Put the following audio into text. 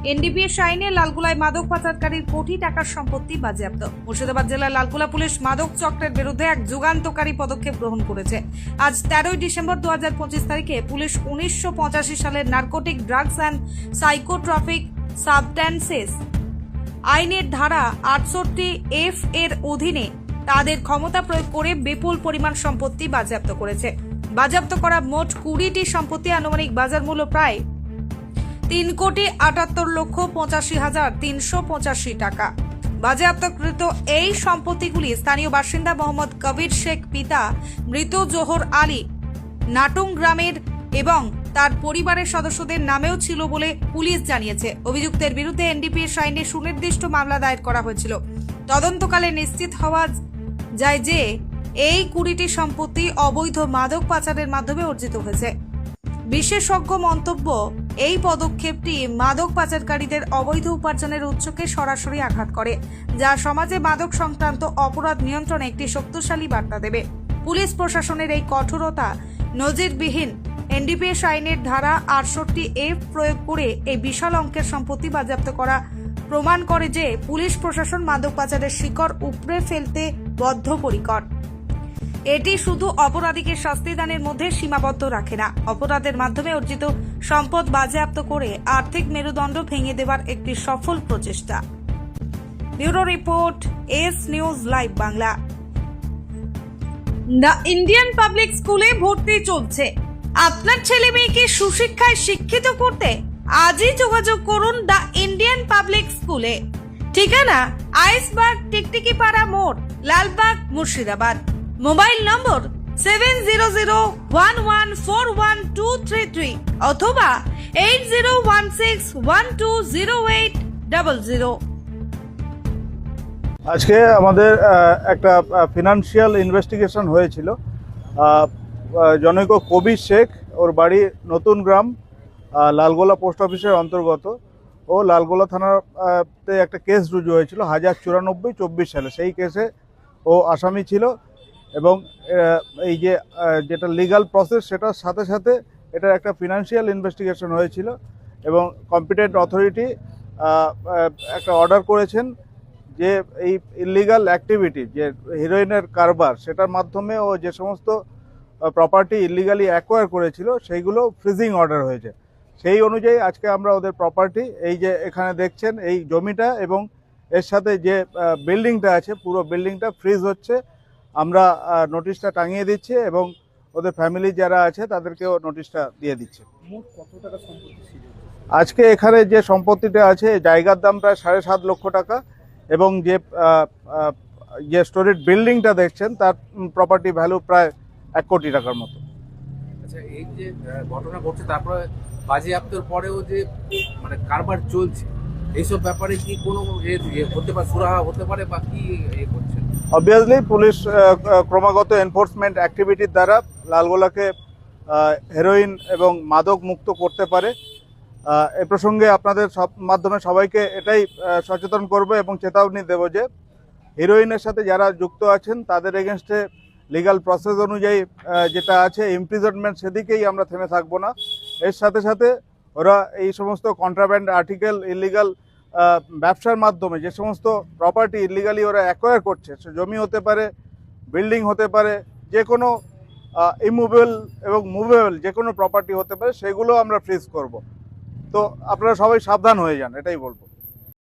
NDPS আইনে লালগোলায় মাদক পাচারকারীর কোটি টাকার সম্পত্তি বাজেয়াপ্ত। মুর্শিদাবাদ জেলার লালগোলা পুলিশ মাদক চক্রের বিরুদ্ধে এক যুগান্তকারী পদক্ষেপ গ্রহণ করেছে। আজ 13 ডিসেম্বর 2025 তারিখে পুলিশ 1985 সালের narcotic drugs and psychotropic substances আইনের ধারা 68F এর অধীনে তাদের ক্ষমতা প্রয়োগ করে বিপুল পরিমাণ সম্পত্তি বাজেয়াপ্ত করেছে। বাজেয়াপ্ত করা মোট 20টি সম্পত্তি আনুমানিক বাজার মূল্য প্রায় 3,78,85,385 টাকা। বাজেয়াপ্তকৃত এই সম্পত্তিগুলি স্থানীয় বাসিন্দা মোহাম্মদ কবির শেখ পিতা মৃত জোহর আলী নাটুং গ্রামের এবং তার পরিবারের সদস্যদের নামেও ছিল বলে পুলিশ জানিয়েছে। অভিযুক্তের বিরুদ্ধে এনডিপিএস আইনে সুনির্দিষ্ট মামলা দায়ের করা হয়েছিল। তদন্তকালে নিশ্চিত হওয়া যায় যে এই 20টি সম্পত্তি অবৈধ মাদক পাচারের মাধ্যমে অর্জিত হয়েছে। বিশেষজ্ঞ মন্তব্য, এই পদক্ষেপটি মাদক পাচারকারীদের অবৈধ উপার্জনের উৎসকে সরাসরি আঘাত করে, যা সমাজে মাদক সংক্রান্ত অপরাধ নিয়ন্ত্রণে একটি শক্তিশালী বার্তা দেবে। পুলিশ প্রশাসনের এই কঠোরতা নজিরবিহীন। এনডিপিএস আইনের ধারা 68F প্রয়োগ করে এই বিশাল অঙ্কের সম্পত্তি বাজেয়াপ্ত করা প্রমাণ করে যে পুলিশ প্রশাসন মাদক পাচারের শিকড় উপড়ে ফেলতে বদ্ধপরিকর। এটি শুধু অপরাধীকে শাস্তিদানের মধ্যে সীমাবদ্ধ রাখে না, অপরাধের মাধ্যমে অর্জিত সম্পদ বাজেয়াপ্ত করে আর্থিক মেরুদণ্ড ভেঙে দেওয়ার একটি সফল প্রচেষ্টা। Bureau report, S news live Bangla. The Indian public স্কুলে ভর্তি চলছে। আপনার ছেলে মেয়েকে সুশিক্ষায় শিক্ষিত করতে আজই যোগাযোগ করুন দ্য ইন্ডিয়ান পাবলিক স্কুলে। ঠিকানা আইসবাগ টিকটিকিপাড়া মোড়, লালবাগ, মুর্শিদাবাদ। মোবাইল নম্বর 7001141233 অথবা 8016120800। আজকে আমাদের একটা ফিনান্সিয়াল ইনভেস্টিগেশন হয়েছিল। জনৈক কবির শেখ, ওর বাড়ি নতুন গ্রাম, লালগোলা পোস্ট অফিসের অন্তর্গত। ও লালগোলা থানাতে একটা কেস রুজু হয়েছিল 1094-24 সালে। সেই কেসে ও আসামি ছিল এবং এই যেটা লিগ্যাল প্রসেস সেটার সাথে সাথে এটার একটা ফিনান্সিয়াল ইনভেস্টিগেশন হয়েছিল এবং কম্পিটেন্ট অথরিটি একটা অর্ডার করেছেন যে এই ইলিগাল অ্যাক্টিভিটি, যে হিরোইনের কারবার, সেটার মাধ্যমে ও যে সমস্ত প্রপার্টি ইলিগালি অ্যাকোয়ার করেছিল সেইগুলো ফ্রিজিং অর্ডার হয়েছে। সেই অনুযায়ী আজকে আমরা ওদের প্রপার্টি, এই যে এখানে দেখছেন এই জমিটা এবং এর সাথে যে বিল্ডিংটা আছে, পুরো বিল্ডিংটা ফ্রিজ হচ্ছে। আমরা নোটিশটা টাঙিয়ে দিচ্ছি এবং ওদের ফ্যামিলি যারা আছে তাদেরকেও নোটিশটা দিয়ে দিচ্ছে। কত টাকা সম্পত্তি ছিল আজকে এখানে যে সম্পত্তিটা আছে, জায়গার দাম প্রায় 7.5 লক্ষ টাকা এবং যে স্টোরেজ বিল্ডিংটা দেখছেন তার প্রপার্টি ভ্যালু প্রায় 1 কোটি টাকার মতো। আচ্ছা, এই যে ঘটনা ঘটছে তারপরে বাজেয়াপ্তর পরেও যে মানে কারবার চলছে, এইসব ব্যাপারে কি কোনো হতে পারে, সুরাহা হতে পারে বা কি করছেন? অবভিয়াসলি পুলিশ ক্রমাগত এনফোর্সমেন্ট অ্যাক্টিভিটির দ্বারা লালগোলাকে হেরোইন এবং মাদক মুক্ত করতে পারে। এ প্রসঙ্গে আপনাদের মাধ্যমে সবাইকে এটাই সচেতন করব এবং চেতাবনী দেব যে হিরোইনের সাথে যারা যুক্ত আছেন তাদের এগেনস্টে লিগ্যাল প্রসেস অনুযায়ী যেটা আছে ইমপ্রিজনমেন্ট, সেদিকেই আমরা থেমে থাকবো না। এর সাথে সাথে ওরা এই সমস্ত কন্ট্রাব্যান্ড আর্টিকেল, ইলিগাল ব্যবসার মাধ্যমে যে সমস্ত প্রপার্টি ইলিগালি ওরা অ্যাকোয়ার করছে, সে জমি হতে পারে, বিল্ডিং হতে পারে, যে কোনো ইমুভেবল এবং মুভেবল যে কোনো প্রপার্টি হতে পারে, সেগুলো আমরা ফ্রিজ করব। তো আপনারা সবাই সাবধান হয়ে যান, এটাই বলবো।